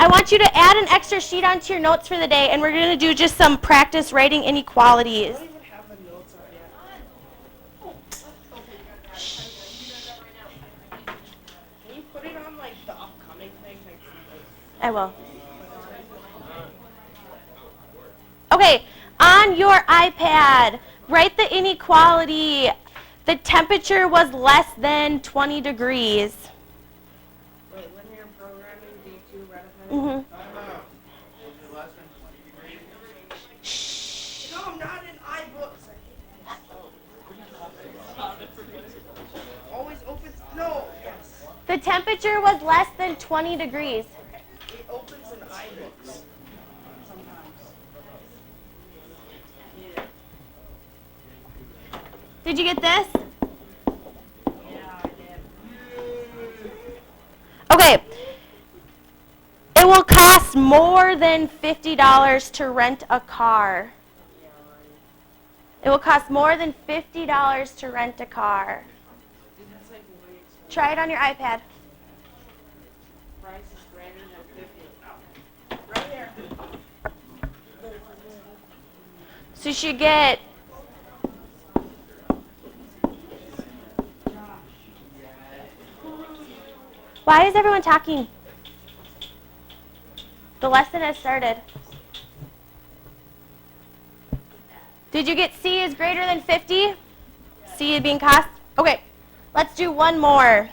I want you to add an extra sheet onto your notes for the day, and we're going to do just some practice writing inequalities. I don't even have the notes on yet. Can you put it on like the upcoming thing? I will. Okay, on your iPad, write the inequality. The temperature was less than 20 degrees. Wait, linear programming, D2, Redifin? Mm-hmm. No, I'm not in iBooks. Always opens. No. Yes. The temperature was less than 20 degrees. It opens in iBooks. Sometimes. Yeah. Did you get this? Yeah, I did. Okay. It will cost more than $50 to rent a car. It will cost more than $50 to rent a car. That's like way expensive. Try it on your iPad. Price is greater than 50. Right here. So you should get Why is everyone talking? The lesson has started. Did you get C is greater than 50? C being cost? Okay, let's do one more.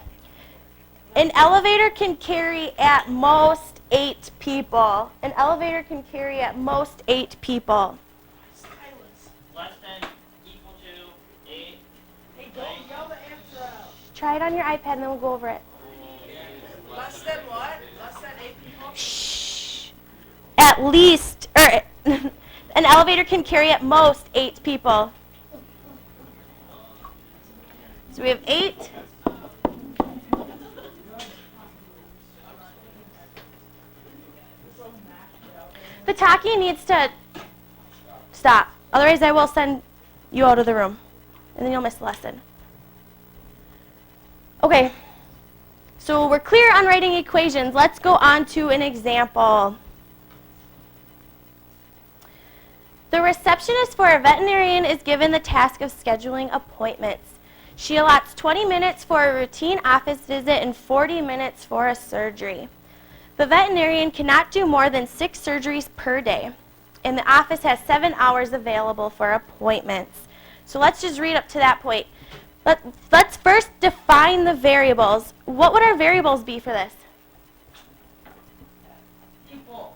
An elevator can carry at most 8 people. An elevator can carry at most 8 people. Less than, equal to, 8. Hey, don't yell the answer out. Try it on your iPad and then we'll go over it. Less than what? Less than 8 people? Shh. At least, or an elevator can carry at most 8 people. So we have 8. The talking needs to stop. Otherwise, I will send you out of the room, and then you'll miss the lesson. Okay. So we're clear on writing equations. Let's go on to an example. The receptionist for a veterinarian is given the task of scheduling appointments. She allots 20 minutes for a routine office visit and 40 minutes for a surgery. The veterinarian cannot do more than 6 surgeries per day, and the office has 7 hours available for appointments. So let's just read up to that point. Let's first define the variables. What would our variables be for this? People.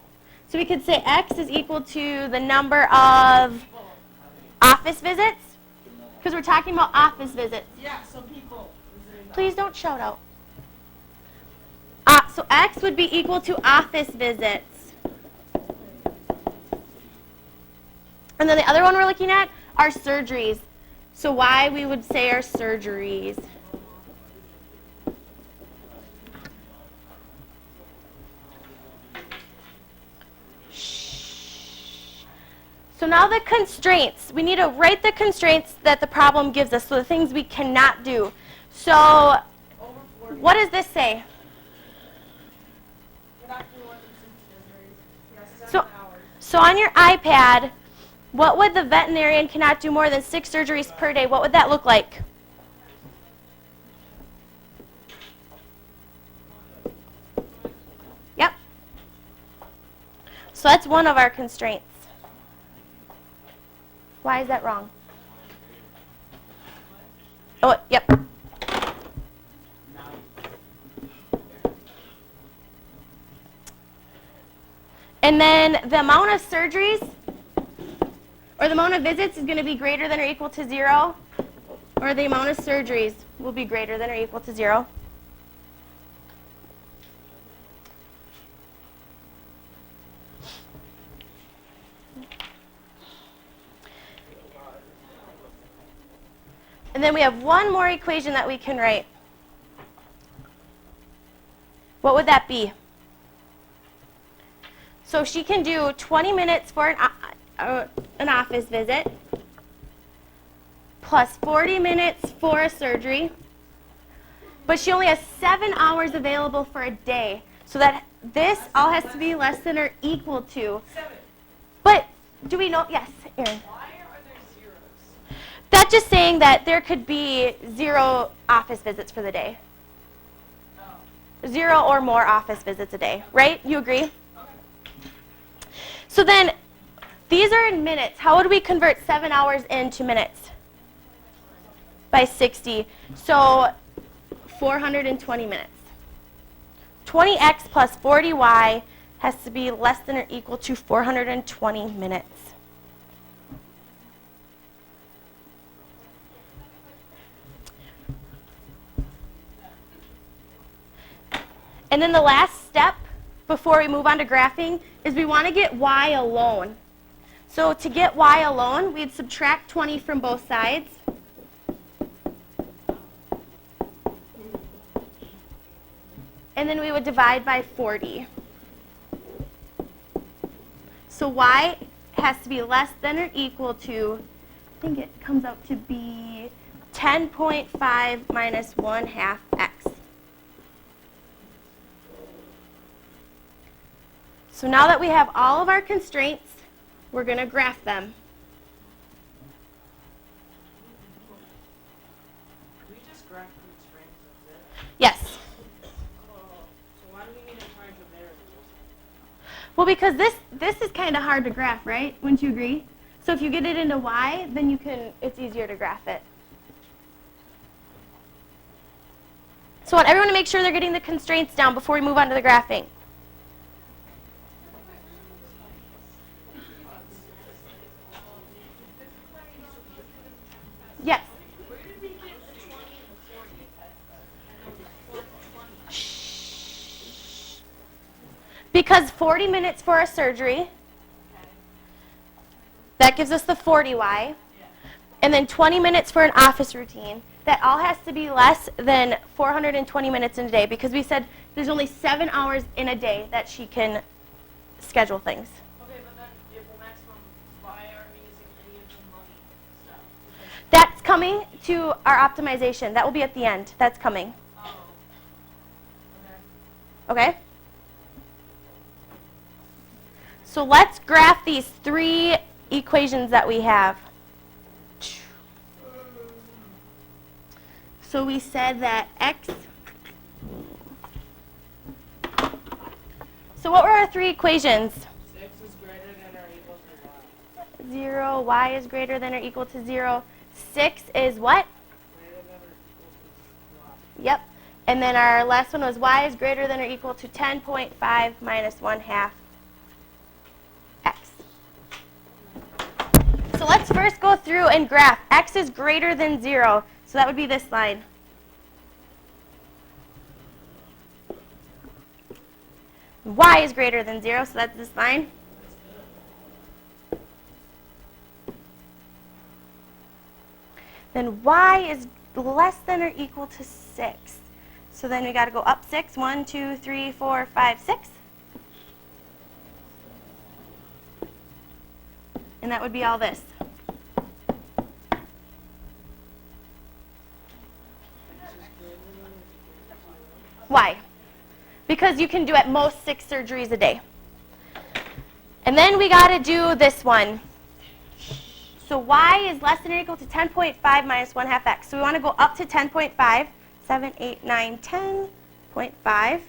So we could say X is equal to the number of office visits, because we're talking about office visits. Yeah, so people. Please don't shout out. So X would be equal to office visits. And then the other one we're looking at are surgeries. So Y we would say are surgeries. So now the constraints. We need to write the constraints that the problem gives us, so the things we cannot do. So what does this say? So on your iPad, what would the veterinarian cannot do more than 6 surgeries per day? What would that look like? Yep. So that's one of our constraints. Why is that wrong? Oh, yep. And then the amount of surgeries, or the amount of visits is going to be greater than or equal to 0, or the amount of surgeries will be greater than or equal to 0. And then we have one more equation that we can write. What would that be? So she can do 20 minutes for an office visit, plus 40 minutes for a surgery, but she only has 7 hours available for a day. So that this all has to be less than or equal to. 7. But do we know? Yes, Aaron. Why are there zeros? That's just saying that there could be 0 office visits for the day. Oh. 0 or more office visits a day, right? You agree? Okay. So then, these are in minutes. How would we convert 7 hours into minutes? By 60. So 420 minutes. 20x plus 40y has to be less than or equal to 420 minutes. And then the last step before we move on to graphing is we want to get y alone. So to get y alone, we'd subtract 20 from both sides. And then we would divide by 40. So y has to be less than or equal to, I think it comes out to be 10.5 minus 1/2 x. So now that we have all of our constraints, we're going to graph them. Can we just graph constraints? That's it? Yes. Oh. So why do we need a bunch of variables? Well, because this is kind of hard to graph, right? Wouldn't you agree? So if you get it into y, then it's easier to graph it. So I want everyone to make sure they're getting the constraints down before we move on to the graphing. Yes. Where did we get the 20 and 40? Shh. Because 40 minutes for a surgery, that gives us the 40y. And then 20 minutes for an office routine. That all has to be less than 420 minutes in a day because we said there's only 7 hours in a day that she can schedule things. Okay, but then if we're maximum, why are we using any of the money stuff? That's coming to our optimization. That will be at the end. That's coming. Oh. Okay. Okay? So let's graph these 3 equations that we have. So we said that x. So what were our 3 equations? 6 is greater than or equal to y. 0, y is greater than or equal to 0. 6 is what? Greater than or equal to y. Yep. And then our last one was y is greater than or equal to 10.5 minus 1/2 x. So let's first go through and graph. X is greater than 0. So that would be this line. Y is greater than 0, so that's this line. Then y is less than or equal to 6. So then we got to go up 6. 1, 2, 3, 4, 5, 6. And that would be all this. Why? Because you can do at most 6 surgeries a day. And then we got to do this one. So y is less than or equal to 10.5 minus 1/2 x. So we want to go up to 10.5. 7, 8, 9, 10.5.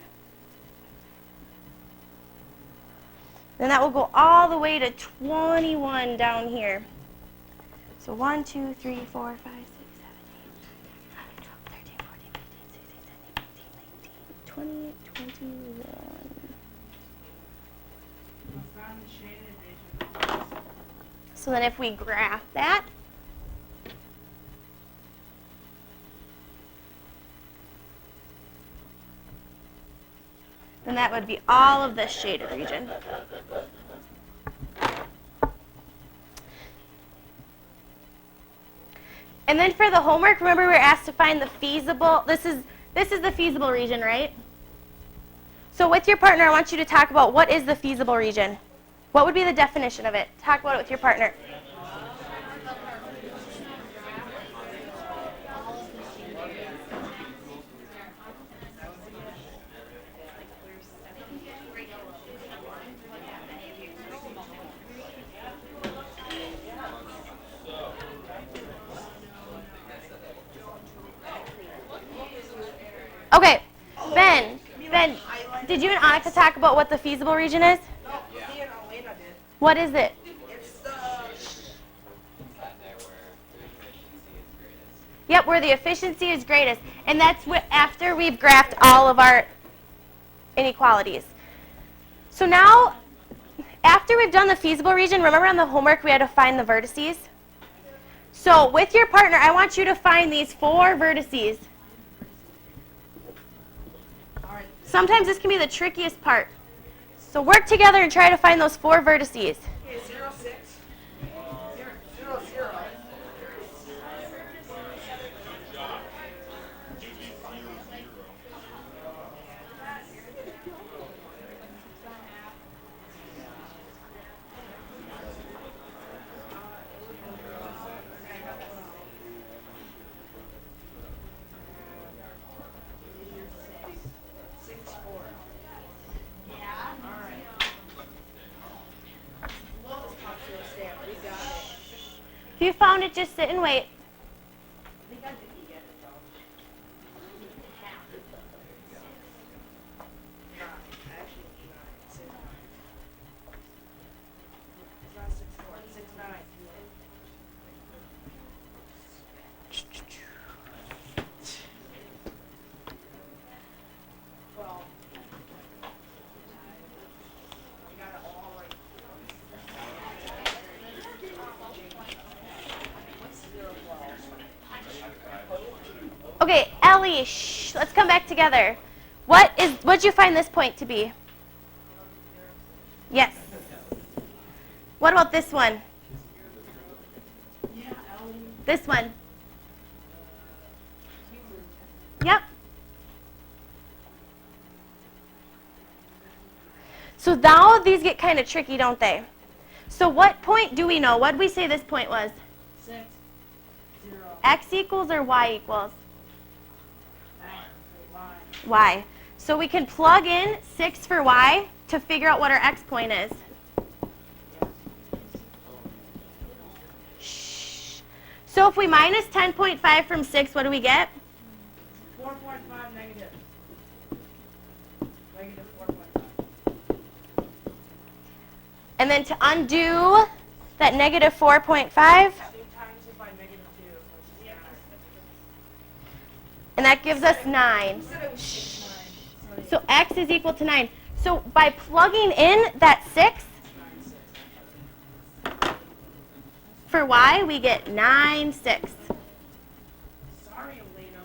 Then that will go all the way to 21 down here. So 1, 2, 3, 4, 5, 6, 7, 8, 9, 10, 11, 12, 13, 14, 15, 16, 17, 18, 19, 20, 21. I found the shaded region. So then if we graph that, then that would be all of this shaded region. And then for the homework, remember we were asked to find the feasible, this is the feasible region, right? So with your partner, I want you to talk about what is the feasible region. What would be the definition of it? Talk about it with your partner. Did you and Annika talk about what the feasible region is? No, me and Elena did. What is it? It's the, Yep, where the efficiency is greatest. And that's after we've graphed all of our inequalities. So now, after we've done the feasible region, remember on the homework we had to find the vertices? So with your partner, I want you to find these 4 vertices. Sometimes this can be the trickiest part. So work together and try to find those 4 vertices. okay, 0, 6, 0, 0. If you found it, just sit and wait. Okay, Ellie, shh, let's come back together. What'd you find this point to be? Yes. What about this one? This one? Yep. So now these get kind of tricky, don't they? So what point do we know? What did we say this point was? 6, 0, X equals or Y equals? Y. Y. So we can plug in 6 for Y to figure out what our X point is. Shh. So if we minus 10.5 from 6, what do we get? 4.5 negative. Negative 4.5. And then to undo that negative 4.5, So you times it by negative 2, which is 9. and that gives us 9. Said it was 6, 9. So X is equal to 9. So by plugging in that 6 for Y, we get 9, 6. Sorry, Elena.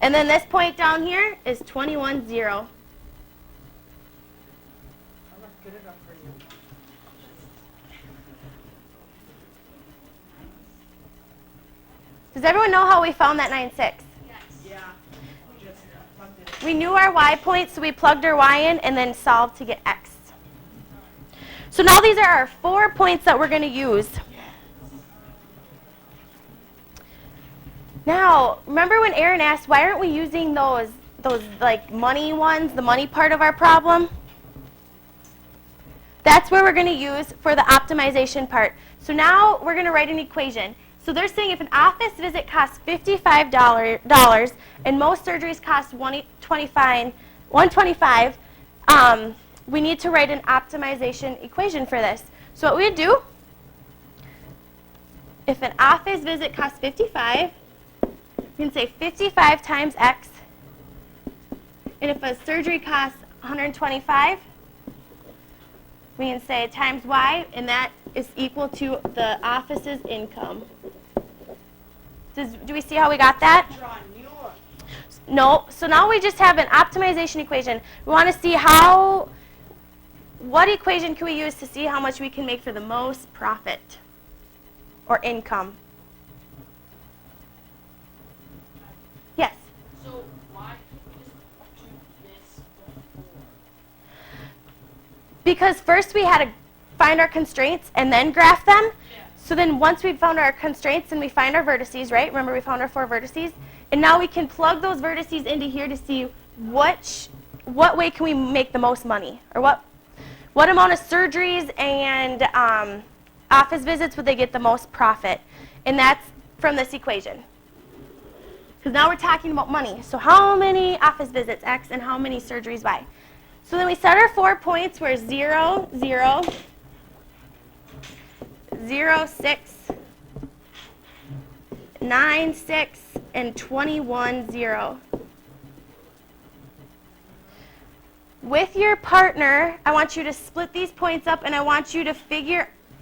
And then this point down here is 21, 0. I'm not good enough for you. Does everyone know how we found that 9, 6? Yeah. Just plugged it in. We knew our Y point, so we plugged our Y in and then solved to get X. So now these are our 4 points that we're going to use. Now, remember when Aaron asked, why aren't we using those like money ones, the money part of our problem? That's where we're going to use for the optimization part. So now we're going to write an equation. So they're saying if an office visit costs $55 and most surgeries cost $125, we need to write an optimization equation for this. So what we would do, if an office visit costs 55, we can say 55 times X. And if a surgery costs 125, we can say times Y, and that is equal to the office's income. Do we see how we got that? Draw a new one. No. So now we just have an optimization equation. We want to see what equation can we use to see how much we can make for the most profit or income? Yes. So why can't we just do this before? Because first we had to find our constraints and then graph them. Yeah. So then once we've found our constraints and we find our vertices, right? Remember we found our 4 vertices? And now we can plug those vertices into here to see what way can we make the most money? Or what amount of surgeries and office visits would they get the most profit? And that's from this equation. Because now we're talking about money. So how many office visits, X, and how many surgeries, Y? So then we set our 4 points where 0, 0, 0, 6, 9, 6, and 21, 0. With your partner, I want you to split these points up, and I want you to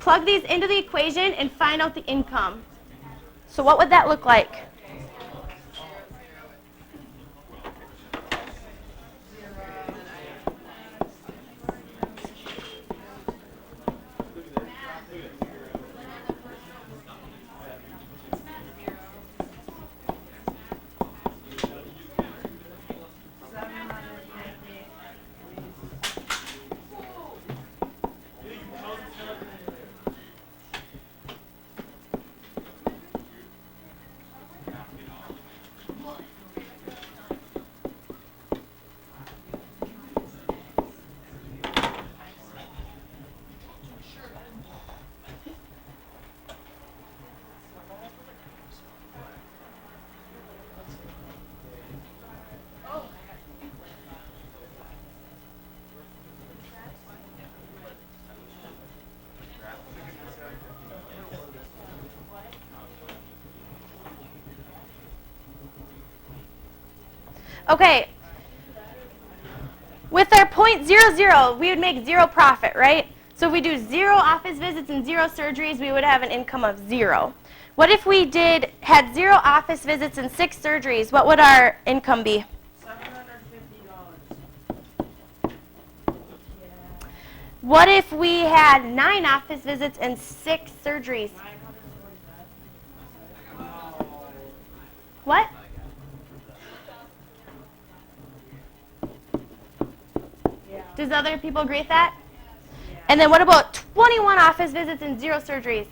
plug these into the equation and find out the income. So what would that look like? Okay, with our 0.00, we would make 0 profit, right? So if we do 0 office visits and 0 surgeries, we would have an income of 0. What if we had 0 office visits and 6 surgeries? What would our income be? $750. What if we had 9 office visits and 6 surgeries? What? Does other people agree with that? Yeah. And then what about 21 office visits and 0 surgeries?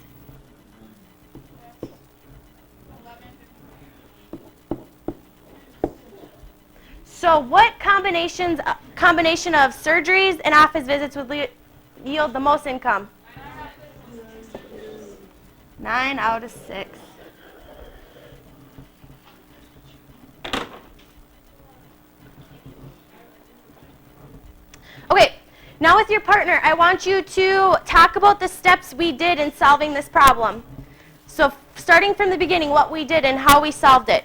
So what combination of surgeries and office visits would yield the most income? 9 out of 6. Okay, now with your partner, I want you to talk about the steps we did in solving this problem. So starting from the beginning, what we did and how we solved it.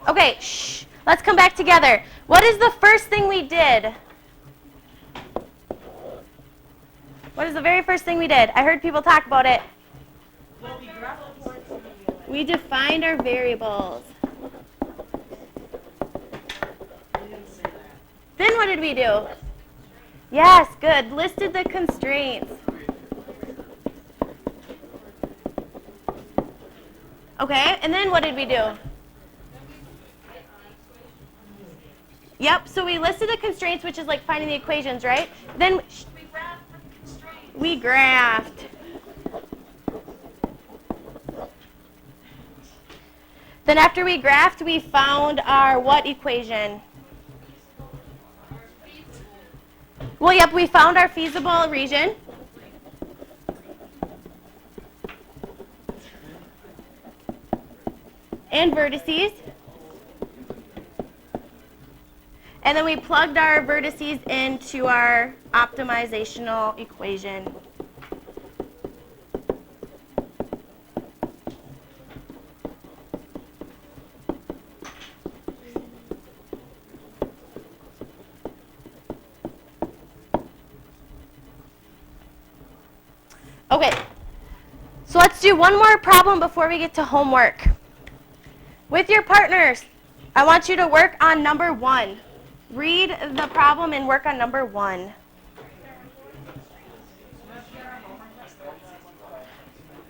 Okay, shh. Let's come back together. What is the first thing we did? What is the very first thing we did? I heard people talk about it. We defined our variables. Then what did we do? Yes, good. Listed the constraints. Okay, and then what did we do? Yep, so we listed the constraints, which is like finding the equations, right? Then we graphed. Then after we graphed, we found our what equation? Well, yep, we found our feasible region. And vertices. And then we plugged our vertices into our optimizational equation. Okay, so let's do one more problem before we get to homework. With your partners, I want you to work on number 1. Read the problem and work on number 1.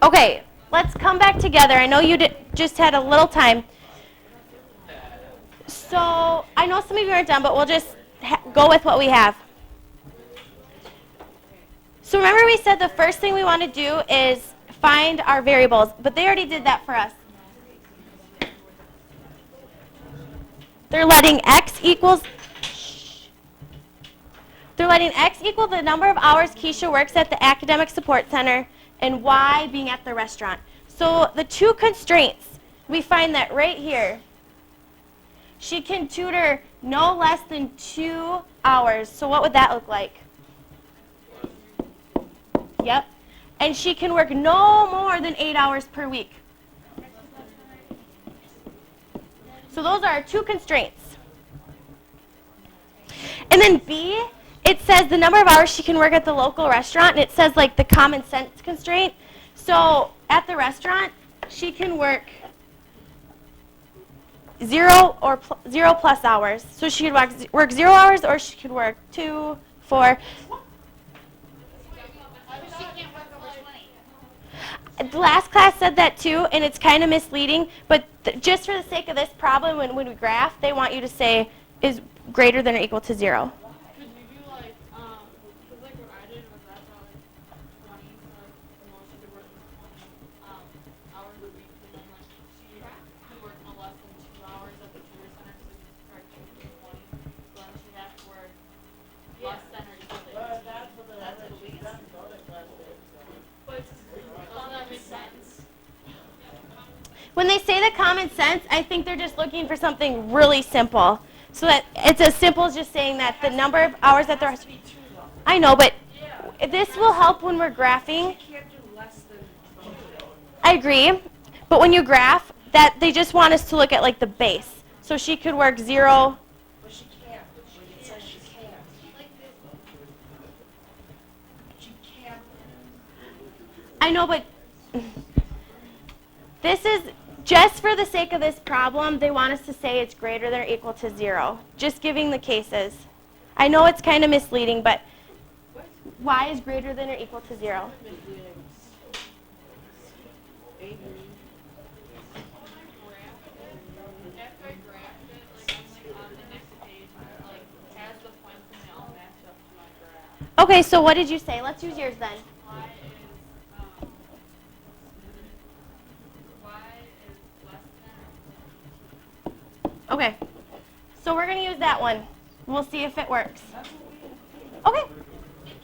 Okay, let's come back together. I know you just had a little time. So I know some of you aren't done, but we'll just go with what we have. So remember we said the first thing we want to do is find our variables, but they already did that for us. They're letting x equal the number of hours Keisha works at the Academic Support Center and y being at the restaurant. So the two constraints, we find that right here. She can tutor no less than 2 hours. So what would that look like? Yep. And she can work no more than 8 hours per week. So those are our two constraints. And then B, it says the number of hours she can work at the local restaurant, and it says like the common sense constraint. So at the restaurant, she can work 0 plus hours. So she could work 0 hours, or she could work 2, 4. She can't work over 20. The last class said that too, and it's kind of misleading, but just for the sake of this problem, when we graph, they want you to say is greater than or equal to 0. Could you do like, cause like what I did was I thought like 20, so like the most she could work was 20 hours a week, and then like she could work no less than 2 hours at the tutor center, so she's probably 20. So then she'd have to work less than or equal to 18. That's what we get. But doesn't that make sense? When they say the common sense, I think they're just looking for something really simple. So that it's as simple as just saying that the number of hours at the restaurant. I know, but this will help when we're graphing. I agree. But when you graph, that they just want us to look at like the base. So she could work 0. But she can't. It says she can't. She can't. I know, but this is just for the sake of this problem, they want us to say it's greater than or equal to 0. Just giving the cases. I know it's kind of misleading, but y is greater than or equal to 0. After I graphed it, like I'm like on the next page, and it like has the points and they all match up to my graph. Okay, so what did you say? Let's use yours then. Y is less than. Okay. So we're going to use that one. We'll see if it works. Okay. It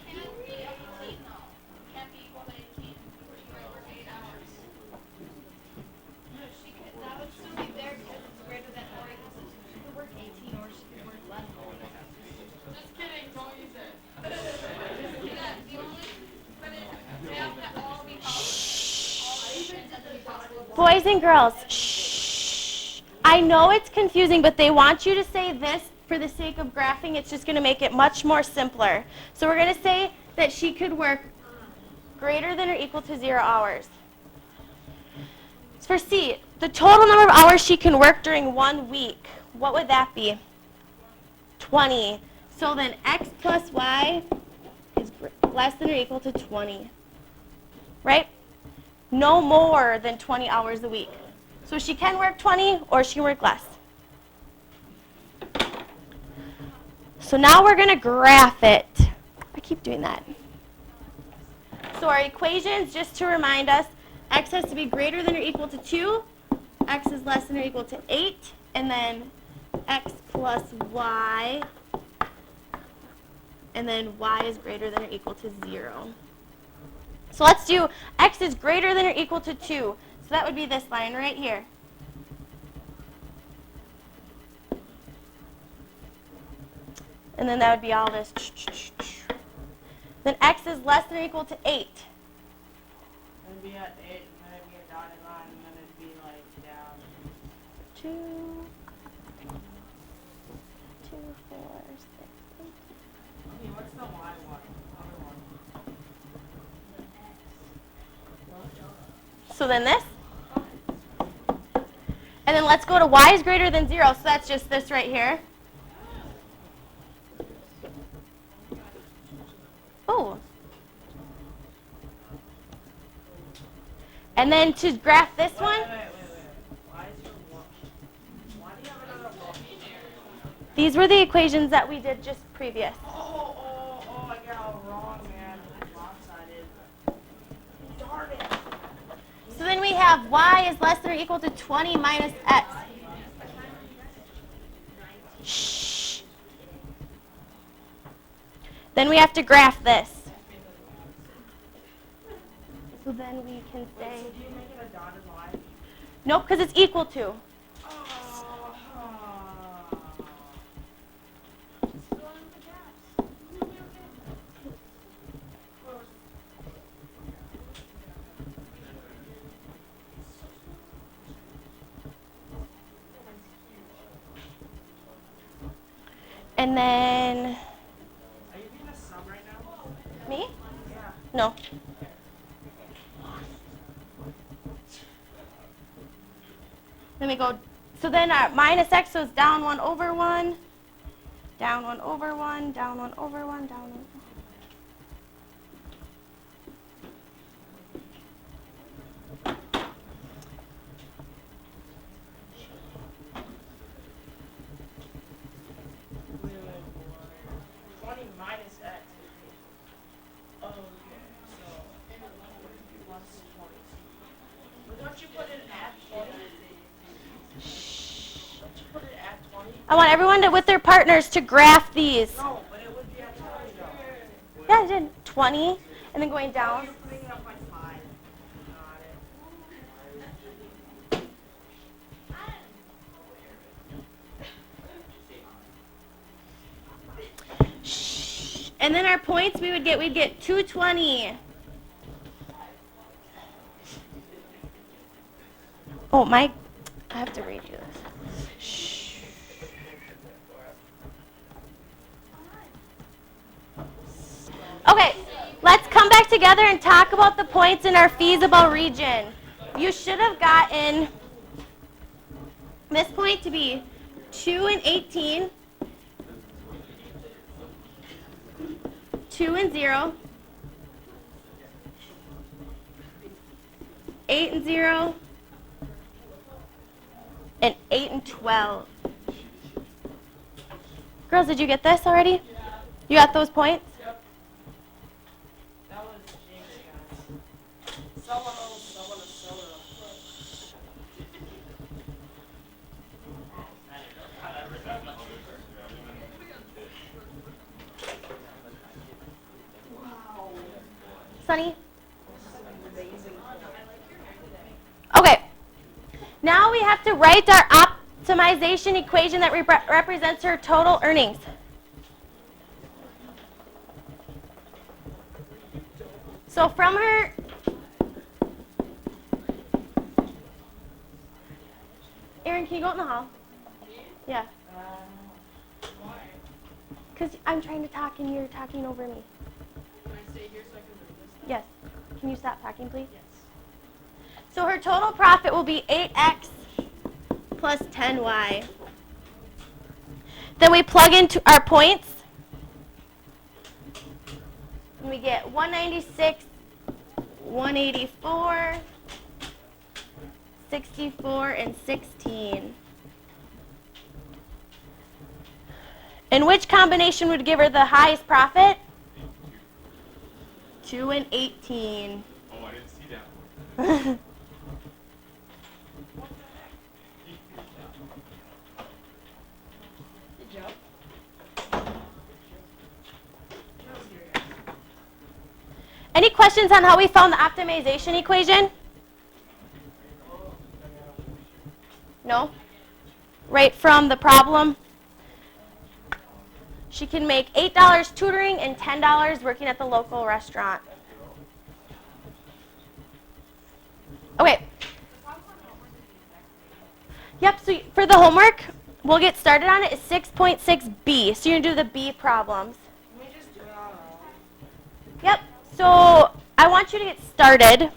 can't be 18 though. It can't be equal to 18. She might work 8 hours. She could, that would still be there because it's greater than or equal to. She could work 18 or she could work less. Just kidding, don't use it. Yeah, the only, but they have to all be possible. All options have to be possible. Boys and girls, shh. I know it's confusing, but they want you to say this for the sake of graphing. It's just going to make it much more simpler. So we're going to say that she could work greater than or equal to 0 hours. For C, the total number of hours she can work during 1 week, what would that be? 20. So then x plus y is less than or equal to 20. Right? No more than 20 hours a week. So she can work 20 or she can work less. So now we're going to graph it. I keep doing that. So our equations, just to remind us, x has to be greater than or equal to 2, x is less than or equal to 8, and then x plus y, and then y is greater than or equal to 0. So let's do x is greater than or equal to 2. So that would be this line right here. And then that would be all this. Then x is less than or equal to 8. It'd be at 8, and then it'd be a dotted line, and then it'd be like down. 2, 4, 6, 8. Hey, what's the Y one? Other one. So then this. And then let's go to y is greater than 0. So that's just this right here. Oh. And then to graph this one, Wait. Why is your one? Why do you have another one? These were the equations that we did just previous. Oh, I got it all wrong, man. Lopsided. Darn it. So then we have y is less than or equal to 20 minus x. Shh. Then we have to graph this. So then we can say, Do you make it a dotted line? nope, because it's equal to. And then, Are you being a sub right now? me? Yeah. No. Then we go, so then our minus x goes down 1 over 1, down 1 over 1, down 1 over 1, down 1. Wait, 20 minus x. Okay, so plus 20. But don't you put it at 20? Don't you put it at 20? I want everyone to, with their partners, to graph these. No, but it would be at 20 though. Yeah, I did 20, and then going down. You're putting it up like 5. Got it. And then our points we'd get 220. Oh, I have to read you this. Shh. Okay, let's come back together and talk about the points in our feasible region. You should have gotten this point to be 2 and 18, 2 and 0, 8 and 0, and 8 and 12. Girls, did you get this already? You got those points? That was James, guys. Someone owes someone a soda. Sunny? Okay. Now we have to write our optimization equation that represents her total earnings. So from her, Erin, can you go out in the hall? Yeah. Because I'm trying to talk and you're talking over me. Can I stay here so I can read this? Yes. Can you stop talking, please? Yes. So her total profit will be 8x plus 10y. Then we plug into our points. And we get 196, 184, 64, and 16. And which combination would give her the highest profit? 2 and 18. Oh, I didn't see that one. Good job. Any questions on how we found the optimization equation? No? Right from the problem? She can make $8 tutoring and $10 working at the local restaurant. Okay. Yep, so for the homework, we'll get started on it. It's 6.6b. So you're going to do the B problems. Can we just do it on our own? Yep, so I want you to get started.